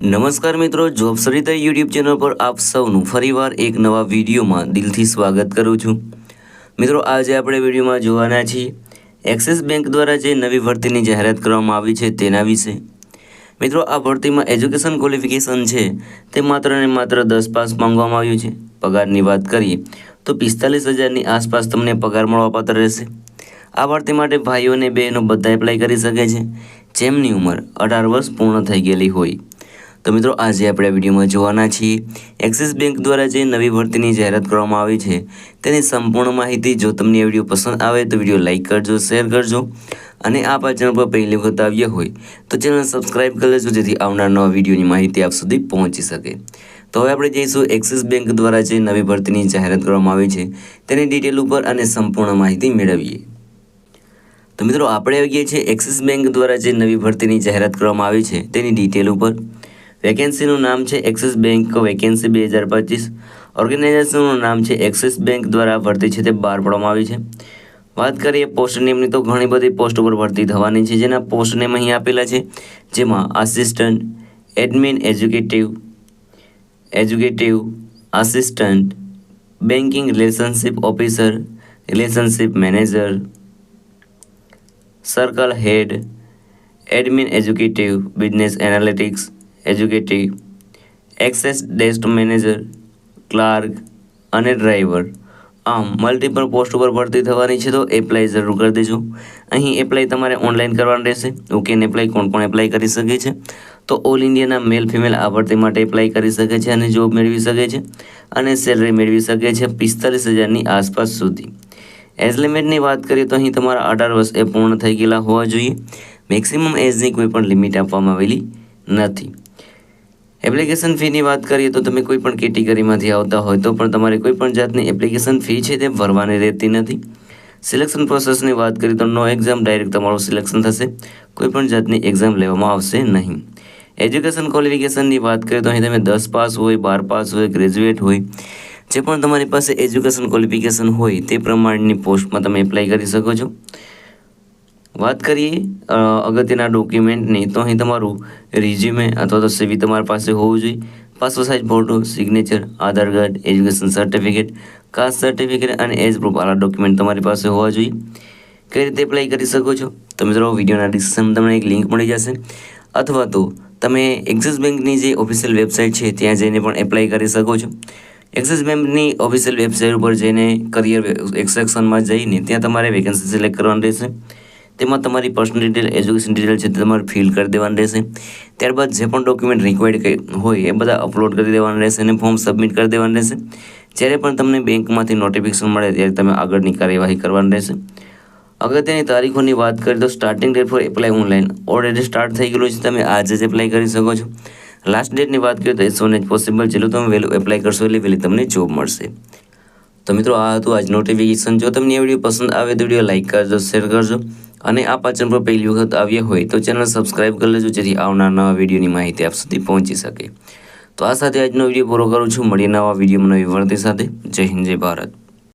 નમસ્કાર મિત્રો, job Sarita YouTube channel પર આપ સૌનું ફરીવાર એક નવા વિડીયોમાં દિલથી સ્વાગત કરું છું। મિત્રો, આજે આપણે વિડીયોમાં જોવાના છીએ એક્સિસ બેંક દ્વારા જે નવી ભરતીની જાહેરાત કરવામાં આવી છે તેના વિશે। મિત્રો, આ ભરતીમાં એજ્યુકેશન ક્વોલિફિકેશન છે તે માત્ર ને માત્ર 10 પાસ માંગવામાં આવ્યું છે। પગારની વાત કરીએ તો 45,000ની આસપાસ તમને પગાર મળવાપાત્ર રહેશે। આ ભરતી માટે ભાઈઓ અને બહેનો બધા એપ્લાય કરી શકે છે જેમની ઉંમર 18 વર્ષ પૂર્ણ થઈ ગયેલી હોય। તો મિત્રો, આજે આપણે આ વિડીયોમાં જોવાના છીએ એક્સિસ બેંક દ્વારા જે નવી ભરતીની જાહેરાત કરવામાં આવી છે તેની સંપૂર્ણ માહિતી। જો તમને આ વિડીયો પસંદ આવે તો વિડીયો લાઇક કરજો, શેર કરજો અને આપ આ ચેનલ પર પહેલી વખત આવ્યા હોય તો ચેનલ સબસ્ક્રાઇબ કરી લેજો જેથી આવનાર નવા વિડીયોની માહિતી આપ સુધી પહોંચી શકે। તો હવે આપણે જઈશું એક્સિસ બેંક દ્વારા જે નવી ભરતીની જાહેરાત કરવામાં આવી છે તેની ડિટેલ ઉપર અને સંપૂર્ણ માહિતી મેળવીએ। તો મિત્રો, આપણે આવી ગયા છીએ એક્સિસ બેંક દ્વારા જે નવી ભરતીની જાહેરાત કરવામાં આવી છે તેની ડિટેલ ઉપર। વેકેન્સીનું નામ છે એક્સિસ બેંક વેકેન્સી 2025। ઓર્ગેનાઇઝેશનનું નામ છે એક્સિસ બેંક દ્વારા ભરતી છે તે બહાર પાડવામાં આવી છે। વાત કરીએ પોસ્ટ નેમની તો ઘણી બધી પોસ્ટ ઉપર ભરતી થવાની છે જેના પોસ્ટ નેમ અહીં આપેલા છે, જેમાં assistant, admin executive assistant, banking relationship officer, relationship manager, circle head, admin executive, business analytics executive, access desk manager, clerk અને ડ્રાઈવર, આમ મલ્ટિપલ પોસ્ટ ઉપર ભરતી થવાની છે। તો એપ્લાય જરૂર કરી દેજો। અહીં એપ્લાય તમારે ઓનલાઈન કરવાનું રહેશે। ઓકે, ને એપ્લાય કોણ કોણ એપ્લાય કરી શકે છે તો ઓલ ઇન્ડિયાના મેલ ફિમેલ આ ભરતી માટે એપ્લાય કરી શકે છે અને જોબ મેળવી શકે છે અને સેલરી મેળવી શકે છે 45,000ની આસપાસ સુધી। એજ લિમિટની વાત કરીએ તો અહીં તમારા 18 વર્ષ એ પૂર્ણ થઈ ગયેલા હોવા જોઈએ। મેક્સિમમ એજની કોઈ પણ લિમિટ આપવામાં આવેલી નથી। એપ્લિકેશન ફીની વાત કરીએ તો તમે કોઈ પણ કેટેગરીમાંથી આવતા હોય તો પણ તમારે કોઈ પણ જાતની એપ્લિકેશન ફી છે તે ભરવાની રહેતી નથી। સિલેક્શન પ્રોસેસની વાત કરીએ તો નો એક્ઝામ, ડાયરેક્ટ તમારું સિલેક્શન થશે, કોઈ પણ જાતની એક્ઝામ લેવામાં આવશે નહીં। એજ્યુકેશન ક્વોલિફિકેશનની વાત કરીએ તો અહીં તમે 10 પાસ હોય, 12 પાસ હોય, ગ્રેજ્યુએટ હોય, જે પણ તમારી પાસે એજ્યુકેશન ક્વોલિફિકેશન હોય તે પ્રમાણેની પોસ્ટમાં તમે એપ્લાય કરી શકો છો। વાત કરીએ અગત્યના ડોક્યુમેન્ટની તો અહીં તમારું રિઝ્યુમે અથવા તો સીવી તમારી પાસે હોવું જોઈએ, passport size photo, signature, Aadhaar card, education certificate, caste certificate અને એજ પ્રૂફ વાળા ડોક્યુમેન્ટ તમારી પાસે હોવા જોઈએ। કઈ રીતે એપ્લાય કરી શકો છો તો મિત્રો, વિડીયોના ડિસ્ક્રિપ્શનમાં તમને એક લિંક મળી જશે અથવા તો તમે એક્સિસ બેંકની જે ઓફિશિયલ વેબસાઇટ છે ત્યાં જઈને પણ એપ્લાય કરી શકો છો। એક્સિસ બેંકની ઓફિશિયલ વેબસાઇટ ઉપર જઈને કરિયર સેક્શનમાં જઈને ત્યાં તમારે વેકેન્સી સિલેક્ટ કરવાની રહેશે। તેમાં તમારી પર્સનલ ડિટેલ, એજ્યુકેશન ડિટેલ છે તે તમારે ફિલ કરી દેવાની રહેશે। ત્યારબાદ જે પણ ડોક્યુમેન્ટ રિક્વાયર્ડ હોય એ બધા અપલોડ કરી દેવાના રહેશે અને ફોર્મ સબમિટ કરી દેવાનું રહેશે। જ્યારે પણ તમને બેંકમાંથી નોટિફિકેશન મળે ત્યારે તમે આગળની કાર્યવાહી કરવાની રહેશે। અગત્યની તારીખોની વાત કરીએ તો starting date four apply online already start થઈ ગયેલું છે, તમે આજે જ એપ્લાય કરી શકો છો। લાસ્ટ ડેટની વાત કરીએ તો એઝ સોન એઝ પોસિબલ, જેટલું તમે વહેલું એપ્લાય કરશો એટલે વહેલી તમને જોબ મળશે। તો મિત્રો, આ હતું આજ નોટિફિકેશન। જો તમને આ વિડીયો પસંદ આવે તો વિડીયો લાઇક કરજો, શેર કરજો અને આ ચેનલ પર પહેલી વખત આવ્યા હોય તો ચેનલ સબસ્ક્રાઇબ કરી લેજો જેથી આવનાર નવા વિડીયોની માહિતી આપ સુધી પહોંચી શકે। તો આ સાથે આજનો વિડીયો પૂરો કરું છું। મળીએ નવા વિડીયોમાં નવી ભરતી સાથે। જય હિન્દ, જય ભારત।